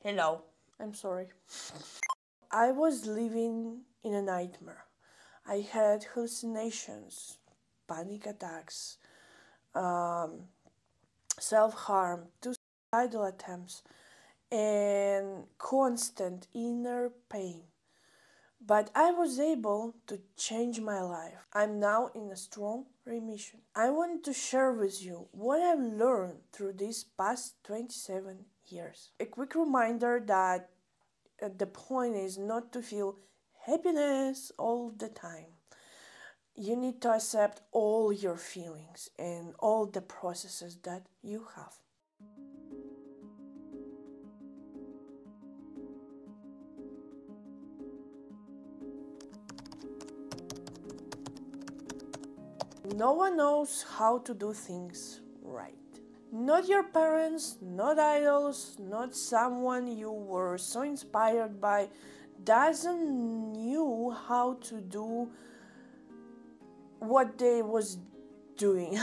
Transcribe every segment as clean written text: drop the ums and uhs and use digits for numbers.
Hello. I'm sorry. I was living in a nightmare. I had hallucinations, panic attacks, self-harm, suicidal attempts, and constant inner pain. But I was able to change my life. I'm now in a strong remission. I want to share with you what I've learned through these past 27 years. A quick reminder that the point is not to feel happiness all the time. You need to accept all your feelings and all the processes that you have. No one knows how to do things right. Not your parents, not idols, not someone you were so inspired by doesn't knew how to do what they was doing.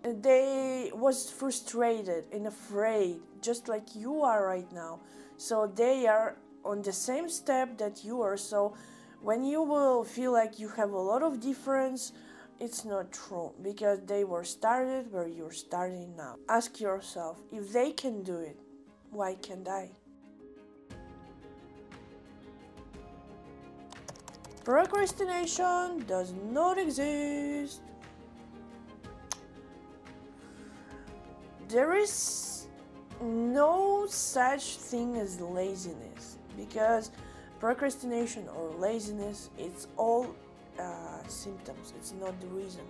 They was frustrated and afraid, just like you are right now. So they are on the same step that you are. So when you will feel like you have a lot of difference, it's not true, because they were started where you're starting now. Ask yourself, if they can do it, why can't I? Procrastination does not exist. There is no such thing as laziness, because procrastination or laziness, it's all symptoms, it's not the reason.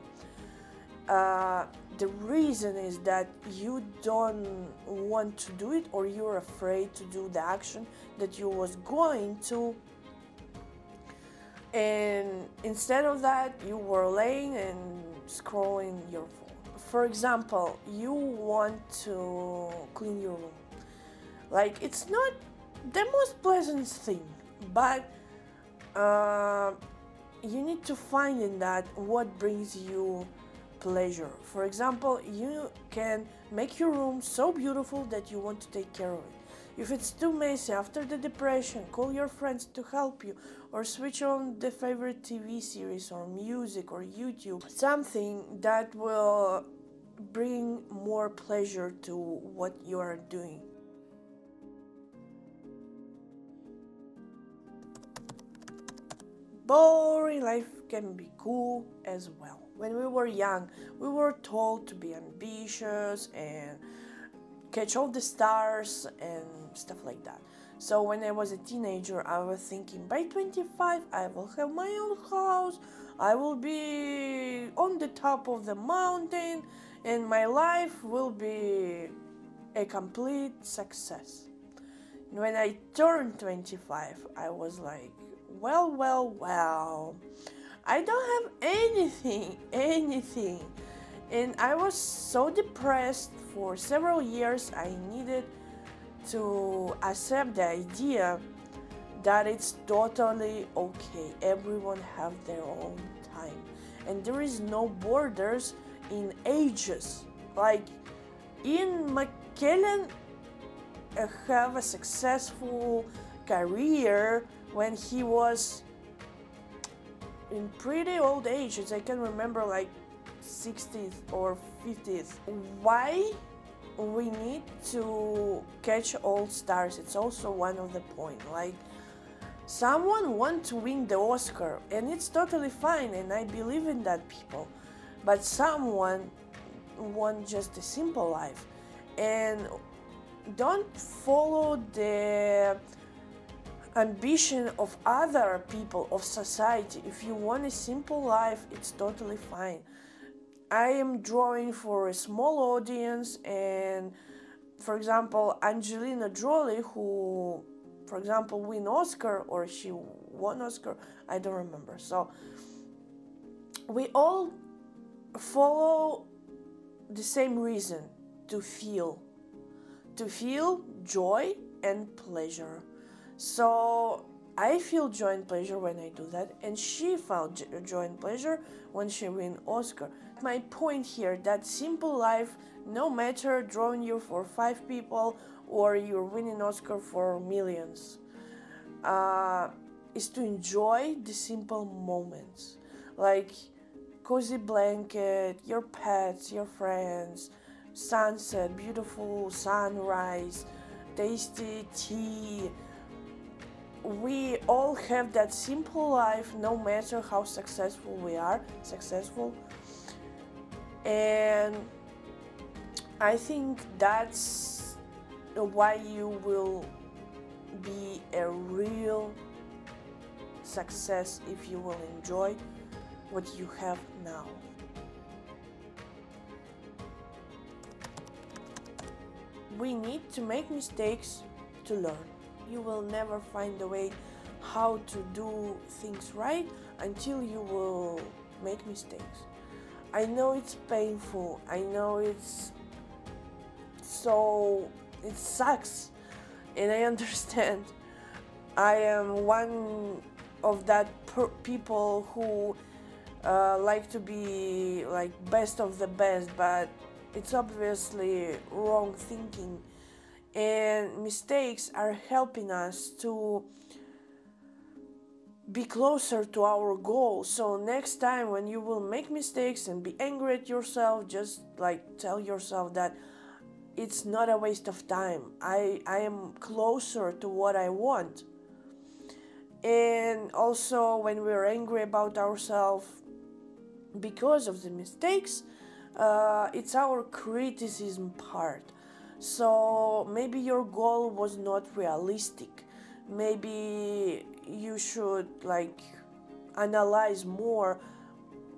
The reason is that you don't want to do it, or you're afraid to do the action that you was going to, and instead of that you were laying and scrolling your phone. For example, you want to clean your room. Like, it's not the most pleasant thing, but you need to find in that what brings you pleasure. For example, you can make your room so beautiful that you want to take care of it. If it's too messy after the depression, call your friends to help you, or switch on the favorite TV series or music or YouTube, something that will bring more pleasure to what you are doing. Boring life can be cool as well. When we were young, we were told to be ambitious and catch all the stars and stuff like that. So when I was a teenager, I was thinking, by 25 I will have my own house, I will be on the top of the mountain, and my life will be a complete success. When I turned 25, I was like, well, I don't have anything. And I was so depressed for several years. I needed to accept the idea that it's totally okay. Everyone have their own time, and there is no borders in ages. Like, Ian McKellen have a successful career when he was in pretty old ages. I can remember, like 60s or 50s. Why we need to catch all stars? It's also one of the point. Like, someone want to win the Oscar, and it's totally fine, and I believe in that people. But someone want just a simple life, and don't follow the ambition of other people, of society. If you want a simple life, it's totally fine. I am drawing for a small audience, and for example, Angelina Jolie, who, for example, win Oscar, or she won Oscar, I don't remember. So we all follow the same reason, to feel joy and pleasure. So I feel joy and pleasure when I do that, and she found joy and pleasure when she win Oscar. My point here, that simple life, no matter drawing you for 5 people or you're winning Oscar for millions. Is to enjoy the simple moments, like cozy blanket, your pets, your friends, sunset, beautiful sunrise, tasty tea. We all have that simple life, no matter how successful we are, and I think that's why you will be a real success if you will enjoy what you have now. We need to make mistakes to learn. You will never find a way how to do things right until you will make mistakes. I know it's painful, I know it sucks, and I understand. I am one of that people who like to be like best of the best, but it's obviously wrong thinking, and mistakes are helping us to be closer to our goal. So next time when you will make mistakes and be angry at yourself, just like tell yourself that it's not a waste of time. I am closer to what I want. And also when we're angry about ourselves because of the mistakes, it's our criticism part. So maybe your goal was not realistic. Maybe you should like analyze more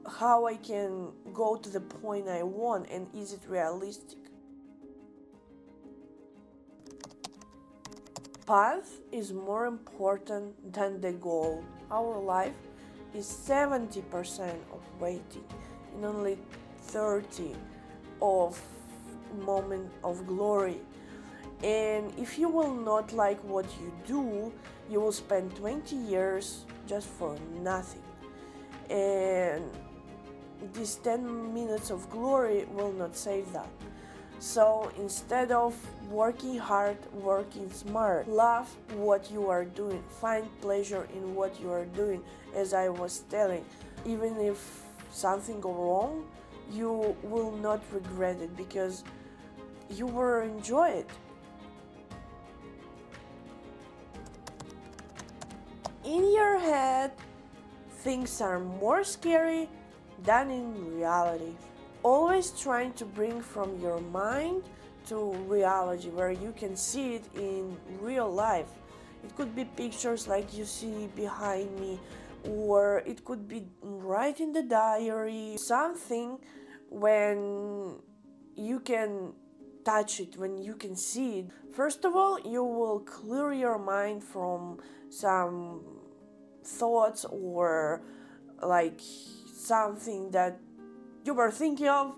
how I can go to the point I want, and is it realistic. Path is more important than the goal. Our life is 70% of waiting and only 30 of moment of glory. And if you will not like what you do, you will spend 20 years just for nothing. And these 10 minutes of glory will not save that. So instead of working hard, working smart. Love what you are doing. Find pleasure in what you are doing, as I was telling. Even if something go wrong, you will not regret it because you will enjoy it. In your head, things are more scary than in reality. Always trying to bring from your mind to reality where you can see it in real life. It could be pictures like you see behind me, or it could be right in the diary, something when you can touch it, when you can see it. First of all, you will clear your mind from some thoughts or like something that you were thinking of.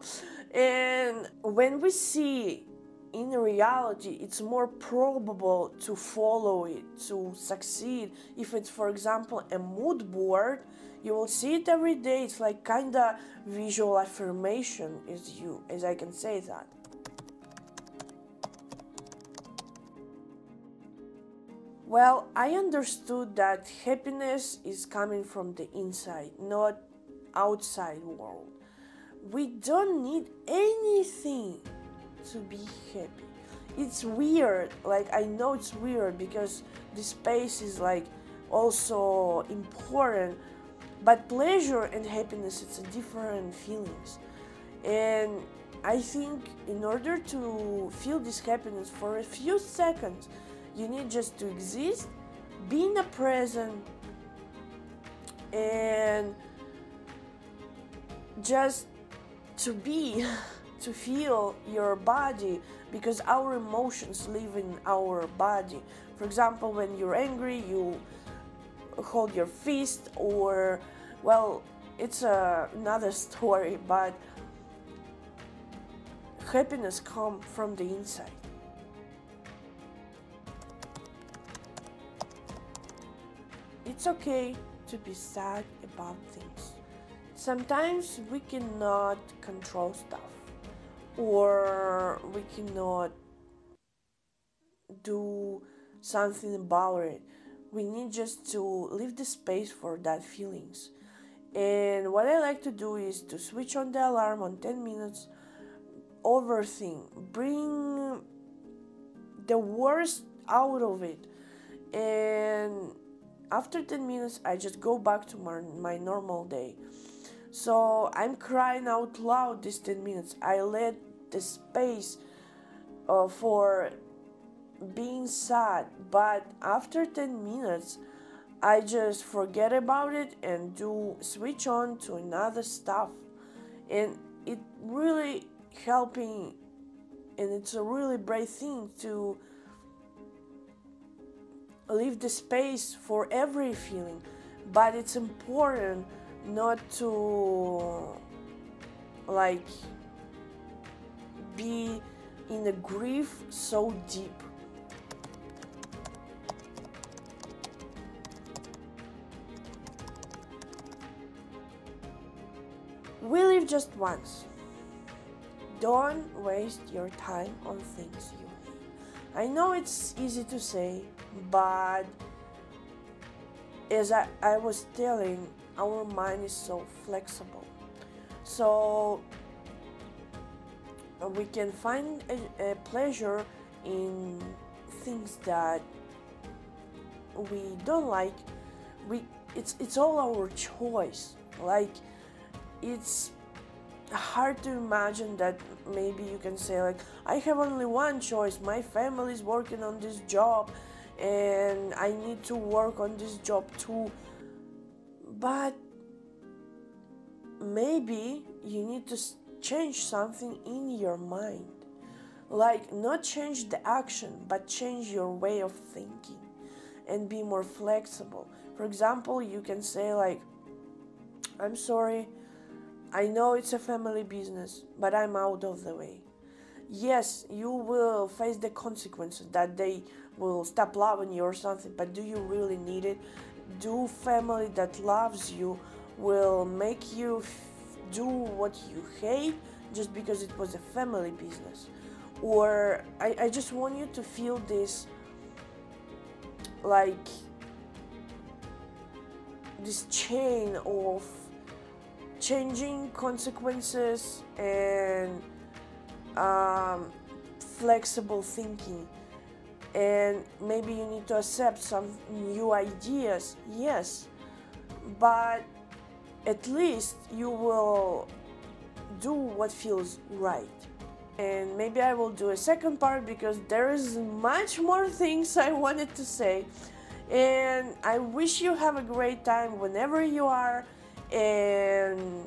And when we see in reality, it's more probable to follow it, to succeed. If it's, for example, a mood board, you will see it every day. It's like kinda visual affirmation, as I can say that. Well, I understood that happiness is coming from the inside, not outside world. We don't need anything to be happy. It's weird, like I know it's weird because the space is like also important, but pleasure and happiness, it's a different feelings. And I think in order to feel this happiness for a few seconds, you need just to exist, be in the present, and just to be, to feel your body, because our emotions live in our body. For example, when you're angry, you hold your fist, or, well, it's another story, but happiness comes from the inside. It's okay to be sad about things. Sometimes we cannot control stuff, or we cannot do something about it. We need just to leave the space for that feelings. And what I like to do is to switch on the alarm on 10 minutes, overthink, bring the worst out of it, and after 10 minutes I just go back to my normal day. So I'm crying out loud these 10 minutes. I let the space for being sad, but after 10 minutes I just forget about it and do switch on to another stuff, and it really helping, and it's a really brave thing to leave the space for every feeling. But it's important not to like be in a grief so deep. We live just once. Don't waste your time on things you hate. I know it's easy to say, but as I was telling, our mind is so flexible. So we can find a pleasure in things that we don't like. It's all our choice. Like, it's hard to imagine that maybe you can say like, I have only one choice, my family is working on this job and I need to work on this job too. But maybe you need to change something in your mind, like not change the action but change your way of thinking and be more flexible. For example, you can say like, I'm sorry, I know it's a family business, but I'm out of the way. Yes, you will face the consequences that they will stop loving you or something, but do you really need it? Do family that loves you will make you do what you hate just because it was a family business? Or I just want you to feel this, like this chain of changing consequences and flexible thinking. And maybe you need to accept some new ideas, yes, but at least you will do what feels right. And maybe I will do a second part because there is much more things I wanted to say. And I wish you have a great time whenever you are, and